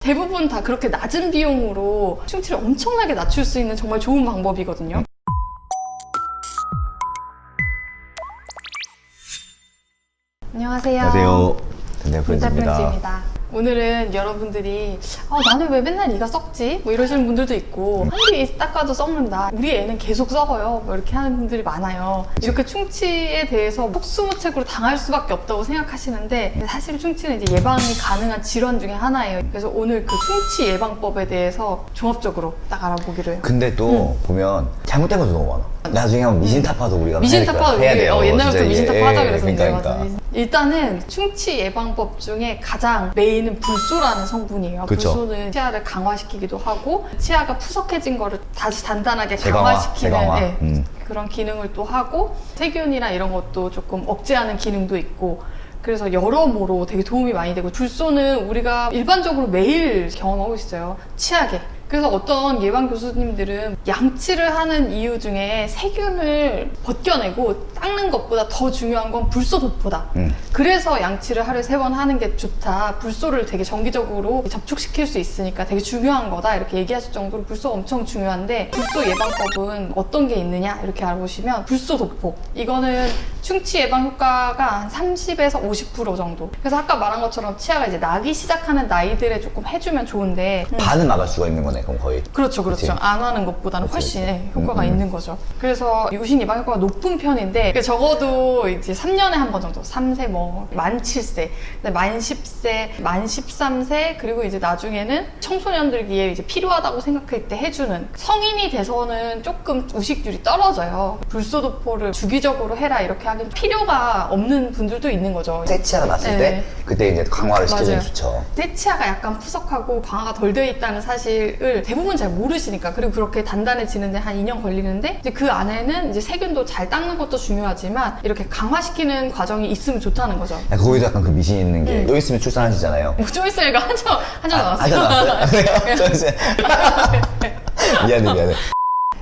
대부분 다 그렇게 낮은 비용으로 충치를 엄청나게 낮출 수 있는 정말 좋은 방법이거든요. 안녕하세요. 안녕하세요. 덴탈프렌즈입니다. 덴탈프렌즈입니다. 오늘은 여러분들이 나는 왜 맨날 이가 썩지? 뭐 이러시는 분들도 있고, 한개 닦아도 썩는다, 우리 애는 계속 썩어요, 뭐 이렇게 하는 분들이 많아요. 이렇게 충치에 대해서 속수무책으로 당할 수밖에 없다고 생각하시는데, 사실 충치는 이제 예방이 가능한 질환 중에 하나예요. 그래서 오늘 그 충치 예방법에 대해서 종합적으로 딱 알아보기로 해요. 근데 또 보면 잘못된 것도 너무 많아. 나중에 한번 미신타파도 우리가 미신타파 해야 돼요. 옛날부터 미신타파 하자 그랬었는데. 그러니까. 일단은 충치 예방법 중에 가장 메인은 불소라는 성분이에요. 그쵸. 불소는 치아를 강화시키기도 하고, 치아가 푸석해진 거를 다시 단단하게 재강화, 강화시키는 재강화. 네, 그런 기능을 또 하고, 세균이나 이런 것도 조금 억제하는 기능도 있고, 그래서 여러모로 되게 도움이 많이 되고, 불소는 우리가 일반적으로 매일 경험하고 있어요, 치약에. 그래서 어떤 예방 교수님들은 양치를 하는 이유 중에 세균을 벗겨내고 닦는 것보다 더 중요한 건 불소 도포다. 그래서 양치를 하루에 3번 하는 게 좋다. 불소를 되게 정기적으로 접촉시킬 수 있으니까 되게 중요한 거다. 이렇게 얘기하실 정도로 불소가 엄청 중요한데, 불소 예방법은 어떤 게 있느냐 이렇게 알아보시면, 불소 도포. 이거는 충치 예방 효과가 한 30에서 50% 정도. 그래서 아까 말한 것처럼 치아가 이제 나기 시작하는 나이들에 조금 해주면 좋은데, 반은 막을 수가 있는 거네, 그럼 거의. 그렇죠. 그치? 안 하는 것보다는 훨씬 그치. 효과가 있는 거죠. 그래서 유신 예방 효과가 높은 편인데, 적어도 이제 3년에 한 번 정도, 3세 만 7세, 만 10세, 만 13세, 그리고 이제 나중에는 청소년들기에 이제 필요하다고 생각할 때 해주는, 성인이 돼서는 조금 우식률이 떨어져요. 불소도포를 주기적으로 해라 이렇게 하긴 필요가 없는 분들도 있는 거죠. 새 치아가 났을 네. 때 그때 이제 강화를 시켜주면 맞아요. 좋죠. 새 치아가 약간 푸석하고 강화가 덜 되어 있다는 사실을 대부분 잘 모르시니까. 그리고 그렇게 단단해지는데 한 2년 걸리는데, 이제 그 안에는 이제 세균도 잘 닦는 것도 중요하지만 이렇게 강화시키는 과정이 있으면 좋다는 거죠. 거기도 약간 그 미신 있는 게, 또 있으면 출산하시잖아요. 뭐 좀 있으니까 한참 나왔어요. 한잔 나왔어요? 좀 있어요. 미안해.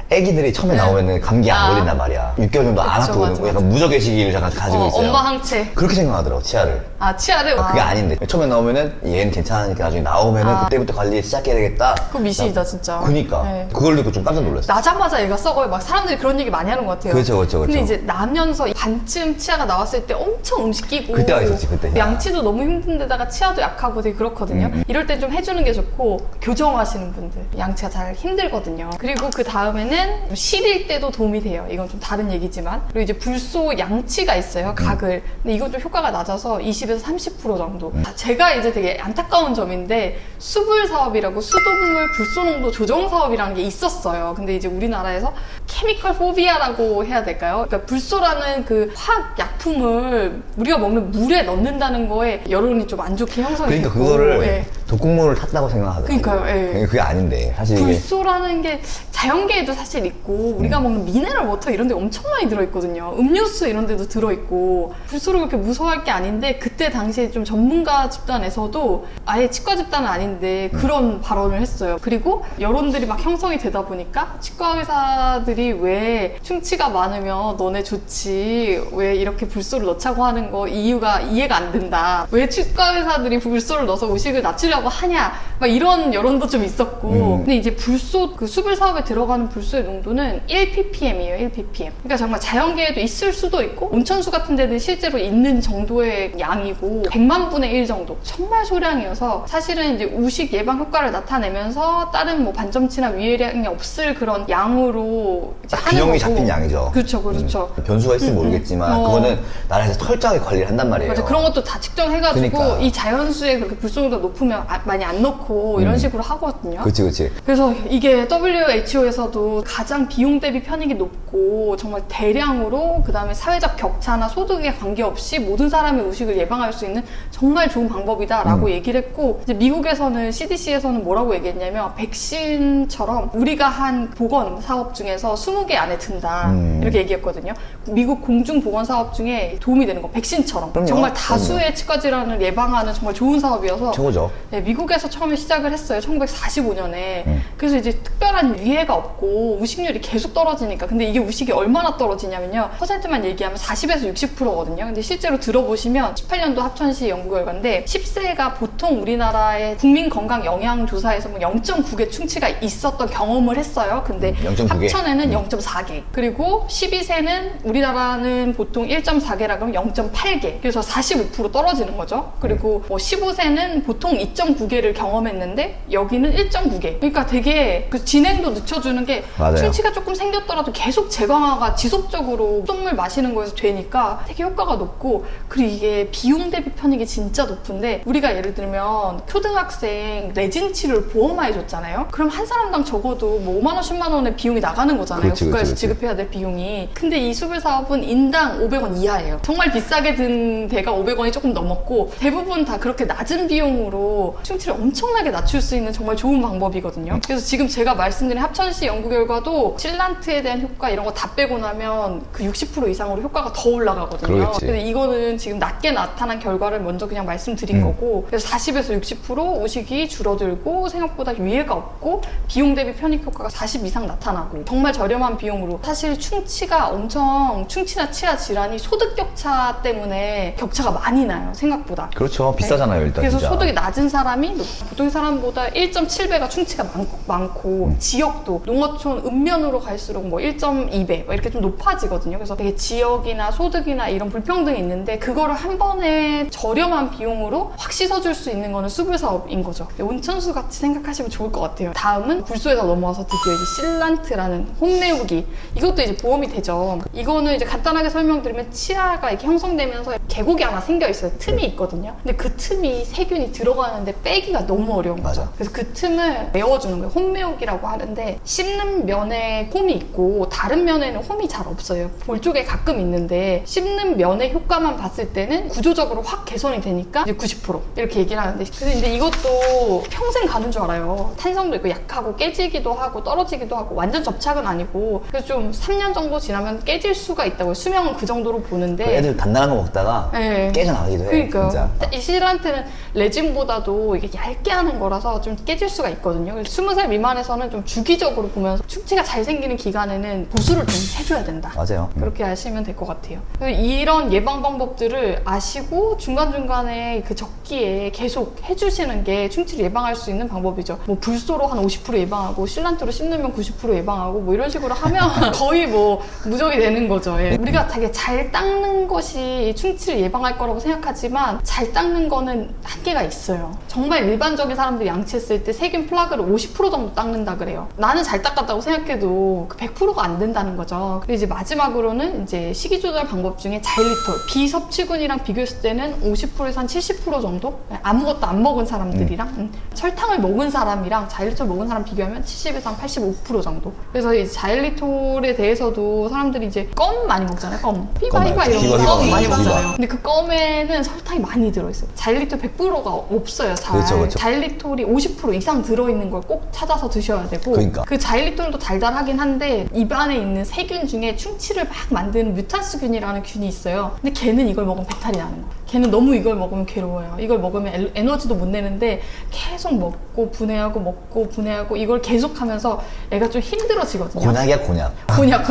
애기들이 처음에 나오면은 감기 안 걸린단 말이야. 6개월 정도 안 그쵸, 아프고 맞아. 약간 무적의 시기를 잠깐 가지고 있어요. 엄마 항체. 그렇게 생각하더라고, 치아를. 치아를? 그게 아닌데 처음에 나오면은 얘는 괜찮으니까 나중에 나오면은 그때부터 관리 시작해야 되겠다. 그거 미신이다 진짜. 그니까 네. 그걸 듣고 좀 깜짝 놀랐어. 나자마자 얘가 썩어요. 막 사람들이 그런 얘기 많이 하는 것 같아요. 그렇죠. 근데 이제 나면서 반쯤 치아가 나왔을 때 엄청 음식 끼고, 그때가 있었지, 그때. 양치도 너무 힘든데다가 치아도 약하고 되게 그렇거든요. 이럴 때 좀 해주는 게 좋고, 교정하시는 분들 양치가 잘 힘들거든요. 그리고 그 다음에는 시릴 때도 도움이 돼요. 이건 좀 다른 얘기지만. 그리고 이제 불소 양치가 있어요, 가글. 근데 이건 좀 효과가 낮아서 20에서 30% 정도. 제가 이제 되게 안타까운 점인데, 수불 사업이라고 수돗물 불소 농도 조정 사업이라는 게 있었어요. 근데 이제 우리나라에서 케미컬 포비아라고 해야 될까요? 그러니까 불소라는 그 화학 약품을 우리가 먹는 물에 넣는다는 거에 여론이 좀 안 좋게 형성이 그러니까 됐고, 그거를 예. 독극물을 탔다고 생각하더라고요. 그러니까요, 예. 그게 아닌데 사실 이게 불소라는 게 자연계에도 사실 있고, 우리가 먹는 미네랄 워터 이런 데 엄청 많이 들어있거든요. 음료수 이런 데도 들어있고. 불소를 그렇게 무서워할 게 아닌데, 그때 당시에 좀 전문가 집단에서도, 아예 치과 집단은 아닌데 그런 발언을 했어요. 그리고 여론들이 막 형성이 되다 보니까 치과 의사들이 왜 충치가 많으면 너네 좋지, 왜 이렇게 불소를 넣자고 하는 거 이유가 이해가 안 된다, 왜 치과 의사들이 불소를 넣어서 의식을 낮추려고 하냐, 막 이런 여론도 좀 있었고. 근데 이제 불소, 그 수불 사업에 들어가는 불소의 농도는 1ppm이에요. 1ppm. 그러니까 정말 자연계에도 있을 수도 있고, 온천수 같은 데는 실제로 있는 정도의 양이고, 100만 분의 1 정도, 정말 소량이어서 사실은 이제 우식 예방 효과를 나타내면서 다른 뭐 반점치나 위해량이 없을 그런 양으로 이제 하는 균형이 거고. 잡힌 양이죠. 그렇죠. 변수가 있을지 모르겠지만 그거는 나라에서 철저하게 관리를 한단 말이에요. 맞아, 그런 것도 다 측정해가지고 그러니까. 이 자연수에 그렇게 불소농도가 높으면 많이 안 넣고 이런 식으로 하거든요. 그치. 그래서 이게 WHO에서도 가장 비용 대비 편익이 높고, 정말 대량으로, 그 다음에 사회적 격차나 소득에 관계없이 모든 사람의 우식을 예방할 수 있는 정말 좋은 방법이다라고 얘기를 했고, 이제 미국에서는 CDC에서는 뭐라고 얘기했냐면, 백신처럼 우리가 한 보건 사업 중에서 20개 안에 든다 이렇게 얘기했거든요. 미국 공중 보건 사업 중에 도움이 되는 거, 백신처럼. 그럼요. 정말 다수의 치과 질환을 예방하는 정말 좋은 사업이어서 최고죠. 네, 미국에서 처음에 시작을 했어요. 1945년에. 그래서 이제 특별한 위해가 없고 우식률이 계속 떨어지니까. 근데 이게 우식이 얼마나 떨어지냐면요. 퍼센트만 얘기하면 40에서 60%거든요. 근데 실제로 들어보시면 18년도 합천시 연구 결과인데 10세가 보통 우리나라의 국민건강영양조사에서 뭐 0.9개 충치가 있었던 경험을 했어요. 근데 0.9개? 합천에는 0.4개. 그리고 12세는 우리나라는 보통 1.4개라 그러면 0.8개. 그래서 45% 떨어지는 거죠. 그리고 뭐 15세는 보통 2.9개를 경험했는데 여기는 1.9개. 그러니까 되게 그 진행도 늦춰주는 게 맞아요. 충치가 조금 생겼더라도 계속 재강화가 지속적으로 똥물 마시는 거에서 되니까 되게 효과가 높고, 그리고 이게 비용 대비 편익이 진짜 높은데 우리가 예를 들면 초등학생 레진 치료를 보험화해 줬잖아요. 그럼 한 사람당 적어도 뭐 5만 원, 10만 원의 비용이 나가는 거잖아요. 그렇지, 국가에서 그렇지. 지급해야 될 비용이. 근데 이 수불 사업은 인당 500원 이하예요. 정말 비싸게 든 데가 500원이 조금 넘었고 대부분 다 그렇게 낮은 비용으로 충치를 엄청나게 낮출 수 있는 정말 좋은 방법이거든요. 그래서 지금 제가 말씀드린 합천시 연구 결과도 실란트에 대한 효과 이런 거 다 빼고 나면 그 60% 이상으로 효과가 더 올라가거든요. 그러겠지. 근데 이거는 지금 낮게 나타난 결과를 먼저 그냥 말씀드린 거고, 그래서 40에서 60% 우식이 줄어들고 생각보다 위해가 없고 비용 대비 편익 효과가 40 이상 나타나고 정말 저렴한 비용으로. 사실 충치가 엄청, 충치나 치아 질환이 소득 격차 때문에 격차가 많이 나요, 생각보다. 그렇죠. 비싸잖아요, 일단. 그래서 진짜. 소득이 낮은 사람이 보통 사람보다 1.7배가 충치가 많고 지역도 농어촌 읍면으로 갈수록 뭐 1.2배 이렇게 좀 높아지거든요. 그래서 되게 지역이나 소득이나 이런 불평등이 있는데 그거를 한 번에 저렴한 비용으로 확 씻어줄 수 있는 거는 수불 사업인 거죠. 온천수 같이 생각하시면 좋을 것 같아요. 다음은 불소에서 넘어와서 드디어 이제 실란트라는 홈내우기. 이것도 이제 보험이 되죠. 이거는 이제 간단하게 설명드리면 치아가 이렇게 형성되면서 계곡이 하나 생겨 있어요. 틈이 있거든요. 근데 그 틈이 세균이 들어가는데 빼기가 너무 어려운 거죠. 맞아. 그래서 그 틈을 메워주는 거예요. 홈메우기라고 하는데 씹는 면에 홈이 있고 다른 면에는 홈이 잘 없어요. 볼 쪽에 가끔 있는데 씹는 면의 효과만 봤을 때는 구조적으로 확 개선이 되니까 이제 90% 이렇게 얘기를 하는데, 근데 이것도 평생 가는 줄 알아요. 탄성도 있고 약하고 깨지기도 하고 떨어지기도 하고 완전 접착은 아니고, 그래서 좀 3년 정도 지나면 깨질 수가 있다고요. 수명은 그 정도로 보는데 애들 단단한 거 먹다가 네. 깨져나가기도 해. 그러니까요. 진짜. 이 실란트는 레진보다도 이게 얇게 하는 거라서 좀 깨질 수가 있거든요. 그래서 20살 미만에서는 좀 주기적으로 보면서 충치가 잘 생기는 기간에는 보수를 좀 해줘야 된다. 맞아요. 그렇게 아시면 될 것 같아요. 이런 예방 방법들을 아시고 중간중간에 그 적기에 계속 해주시는 게 충치를 예방할 수 있는 방법이죠. 뭐 불소로 한 50% 예방하고 실란트로 씹는 90% 예방하고 뭐 이런 식으로 하면 거의 뭐 무적이 되는 거죠. 예. 우리가 되게 잘 닦는 것이 충치를 예방할 거라고 생각하지만 잘 닦는 거는 한계가 있어요. 정말 일반적인 사람들이 양치했을 때 세균 플라그를 50% 정도 닦는다 그래요. 나는 잘 닦았다고 생각해도 그 100%가 안 된다는 거죠. 그리고 이제 마지막으로는 이제 식이 조절 방법 중에 자일리톨, 비섭취군이랑 비교했을 때는 50%에서 한 70% 정도? 아무것도 안 먹은 사람들이랑 설탕을 먹은 사람이랑 자일리톨 먹은 사람 비교하면 70에서 한 85% 정도. 그래서 이 자일리톨에 대해서도 사람들이 이제 껌 많이 먹잖아요. 껌. 피바 이런 피바, 거 껌 많이 피바. 먹잖아요. 근데 그 껌에는 설탕이 많이 들어있어요. 자일리톨 100%가 없어요, 잘. 그렇죠, 그렇죠. 자일리톨이 50% 이상 들어있는 걸 꼭 찾아서 드셔야 되고, 그러니까. 그 자일리톨도 달달하긴 한데 입안에 있는 세균 중에 충치를 막 만드는 뮤탄스균이라는 균이 있어요. 근데 걔는 이걸 먹으면 배탈이 나는 거예요. 걔는 너무 이걸 먹으면 괴로워요. 이걸 먹으면 에너지도 못 내는데 계속 먹고 분해하고 이걸 계속하면서 애가 좀 힘들어지거든요. 곤약이야, 곤약. 곤약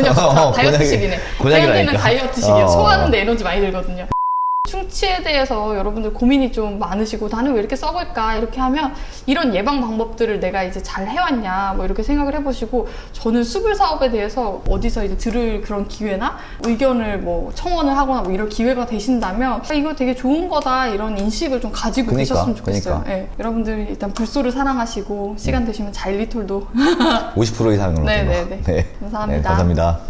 다이어트식이네. 곤약이라니까. 걔한테는 다이어트식이에요. 어. 소화하는데 에너지 많이 들거든요. 충치에 대해서 여러분들 고민이 좀 많으시고 나는 왜 이렇게 썩을까 이렇게 하면 이런 예방 방법들을 내가 이제 잘 해왔냐 뭐 이렇게 생각을 해보시고, 저는 수불 사업에 대해서 어디서 이제 들을 그런 기회나 의견을 뭐 청원을 하거나 뭐 이럴 기회가 되신다면 이거 되게 좋은 거다 이런 인식을 좀 가지고 계셨으면 좋겠어요. 네. 여러분들 일단 불소를 사랑하시고 시간 되시면 자일리톨도 50% 이상으로. 네네네. 네. 감사합니다. 네, 감사합니다.